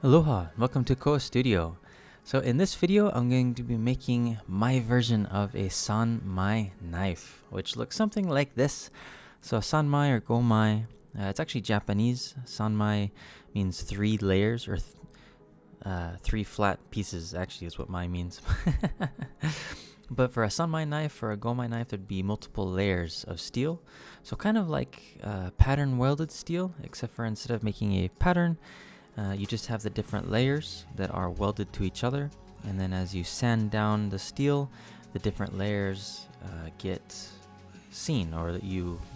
Aloha, welcome to Koa Studio. So in this video, I'm going to be making my version of a sanmai knife, which looks something like this. So sanmai or gomai, it's actually Japanese. Sanmai means three layers or three flat pieces, actually is what mai means. But for a sanmai knife or a gomai knife, there'd be multiple layers of steel. So kind of like pattern welded steel, except for instead of making a pattern, you just have the different layers that are welded to each other, and then as you sand down the steel, the different layers get seen, or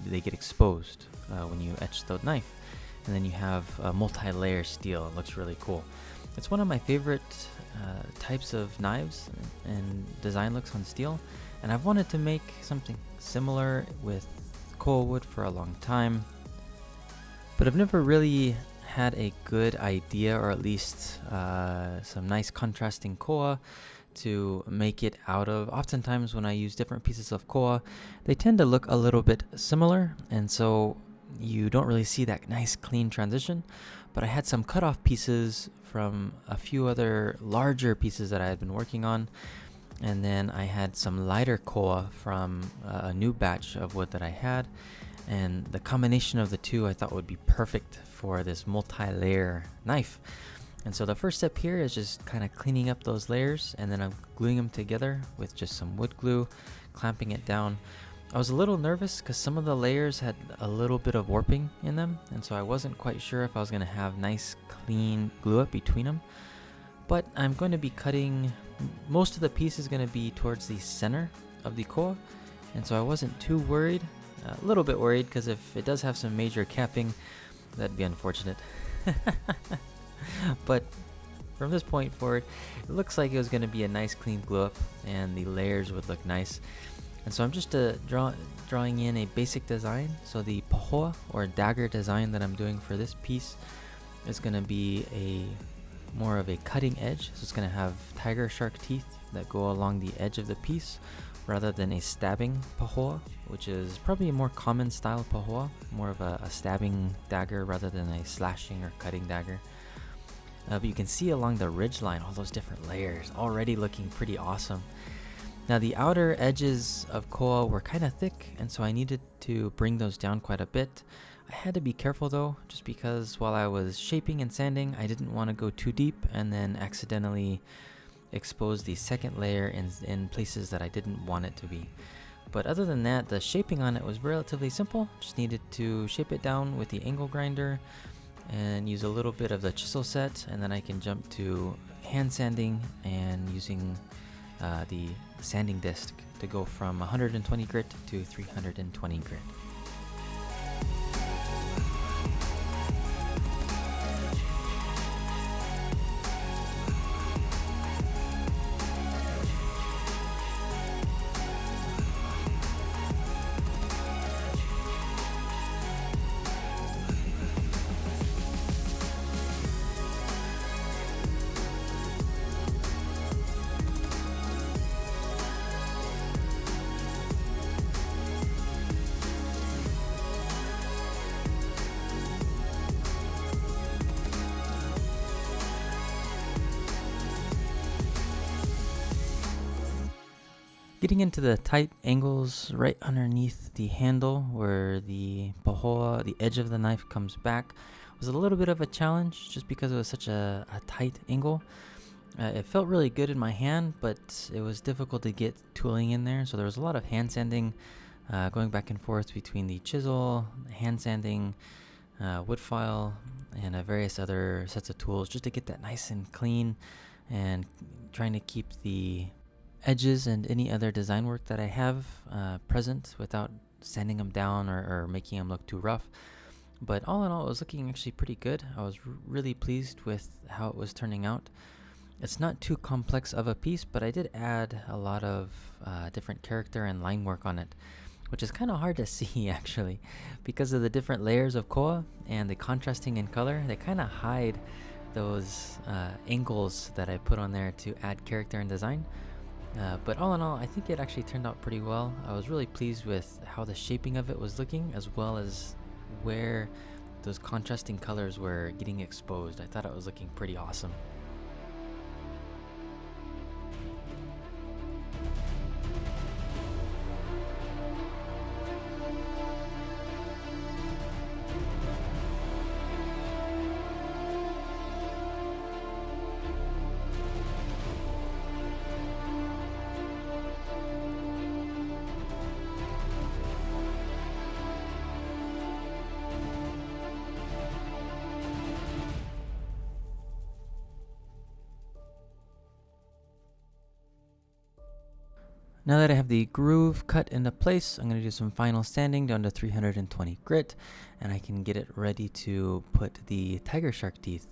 they get exposed when you etch the knife, and then you have a multi-layer steel. It looks really cool. It's one of my favorite types of knives and design looks on steel, and I've wanted to make something similar with koa wood for a long time, but I've never really had a good idea, or at least some nice contrasting koa to make it out of. Oftentimes when I use different pieces of koa, they tend to look a little bit similar, and so you don't really see that nice clean transition. But I had some cut-off pieces from a few other larger pieces that I had been working on, and then I had some lighter koa from a new batch of wood that I had, and the combination of the two I thought would be perfect for this multi-layer knife. And so the first step here is just kind of cleaning up those layers, and then I'm gluing them together with just some wood glue, clamping it down. I was a little nervous because some of the layers had a little bit of warping in them, and so I wasn't quite sure if I was going to have nice clean glue up between them. But I'm going to be cutting, most of the piece is going to be towards the center of the koa, and so I wasn't too worried. A little bit worried because if it does have some major capping, that'd be unfortunate. But from this point forward, it looks like it was going to be a nice clean glue up, and the layers would look nice. And so I'm just drawing in a basic design. So the pahoa or dagger design that I'm doing for this piece is going to be more of a cutting edge. So it's going to have tiger shark teeth that go along the edge of the piece, rather than a stabbing pahoa, which is probably a more common style pahoa, more of a stabbing dagger rather than a slashing or cutting dagger. But you can see along the ridge line all those different layers already looking pretty awesome. Now the outer edges of koa were kind of thick, and so I needed to bring those down quite a bit. I had to be careful though, just because while I was shaping and sanding, I didn't want to go too deep and then accidentally expose the second layer in places that I didn't want it to be. But other than that, the shaping on it was relatively simple. Just needed to shape it down with the angle grinder and use a little bit of the chisel set, and then I can jump to hand sanding and using the sanding disc to go from 120 grit to 320 grit. Getting into the tight angles right underneath the handle where the pahoa, the edge of the knife comes back, was a little bit of a challenge just because it was such a tight angle. It felt really good in my hand, but it was difficult to get tooling in there, so there was a lot of hand sanding, going back and forth between the chisel, hand sanding, wood file, and various other sets of tools just to get that nice and clean, and trying to keep the edges and any other design work that I have present without sanding them down or making them look too rough. But all in all, it was looking actually pretty good. I was really pleased with how it was turning out. It's not too complex of a piece, but I did add a lot of different character and line work on it, which is kind of hard to see actually, because of the different layers of koa and the contrasting in color. They kind of hide those angles that I put on there to add character and design. But all in all, I think it actually turned out pretty well. I was really pleased with how the shaping of it was looking, as well as where those contrasting colors were getting exposed. I thought it was looking pretty awesome. Now that I have the groove cut into place, I'm going to do some final sanding down to 320 grit, and I can get it ready to put the tiger shark teeth.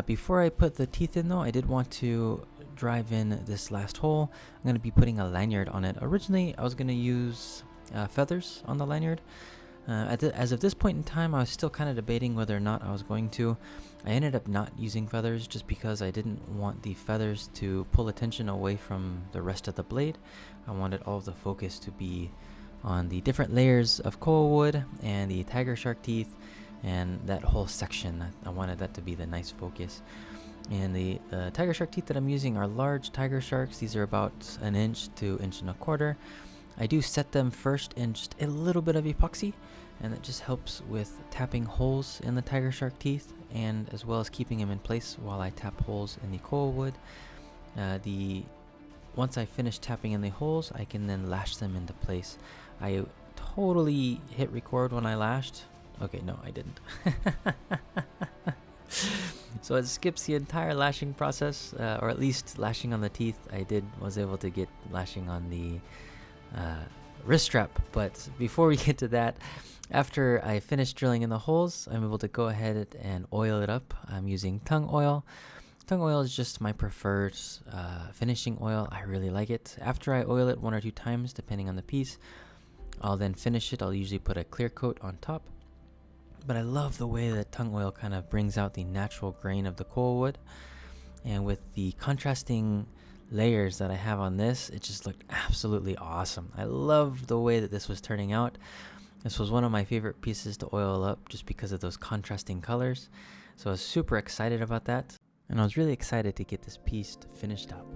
Before I put the teeth in though, I did want to drive in this last hole. I'm going to be putting a lanyard on it. Originally, I was going to use feathers on the lanyard. As of this point in time, I was still kind of debating whether or not I was going to. I ended up not using feathers just because I didn't want the feathers to pull attention away from the rest of the blade. I wanted all of the focus to be on the different layers of coal wood and the tiger shark teeth and that whole section. I wanted that to be the nice focus. And the tiger shark teeth that I'm using are large tiger sharks. These are about 1 inch to 1.25 inches. I do set them first in just a little bit of epoxy, and that just helps with tapping holes in the tiger shark teeth, and as well as keeping them in place while I tap holes in the coal wood. Once I finish tapping in the holes, I can then lash them into place. I totally hit record when I lashed. Okay, no, I didn't. So it skips the entire lashing process, or at least lashing on the teeth. Was able to get lashing on the wrist strap. But before we get to that, after I finish drilling in the holes, I'm able to go ahead and oil it up. I'm using tung oil. Tung oil is just my preferred finishing oil. I really like it. After I oil it 1 or 2 times, depending on the piece, I'll then finish it. I'll usually put a clear coat on top. But I love the way that tung oil kind of brings out the natural grain of the coal wood. And with the contrasting layers that I have on this, it just looked absolutely awesome. I love the way that this was turning out. This was one of my favorite pieces to oil up just because of those contrasting colors. So I was super excited about that. And I was really excited to get this piece finished up.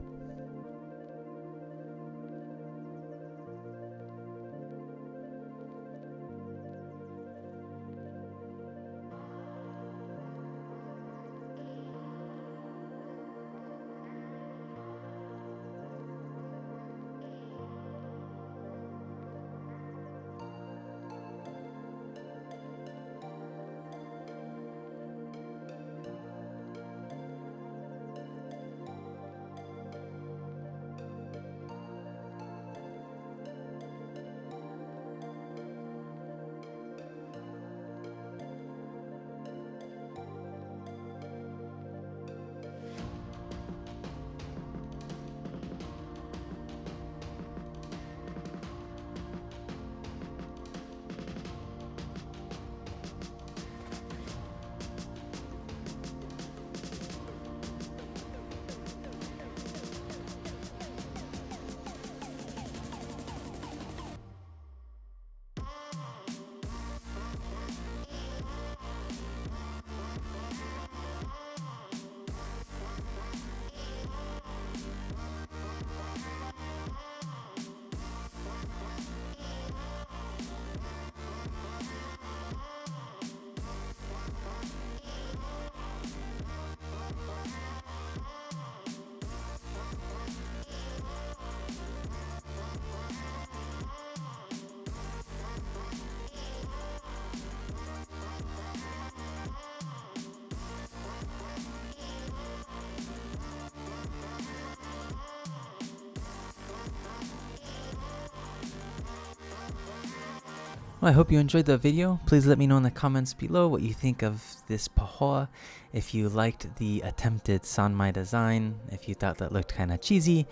Well, I hope you enjoyed the video. Please let me know in the comments below what you think of this pahoa. If you liked the attempted sanmai design, if you thought that looked kind of cheesy,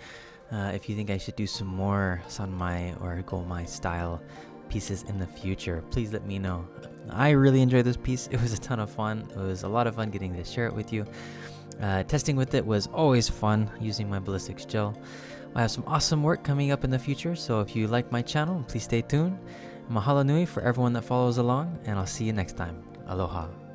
if you think I should do some more sanmai or gomai style pieces in the future, please let me know. I really enjoyed this piece. It was a ton of fun. It was a lot of fun getting to share it with you. Testing with it was always fun using my ballistics gel. I have some awesome work coming up in the future, so if you like my channel, please stay tuned. Mahalo nui for everyone that follows along, and I'll see you next time. Aloha.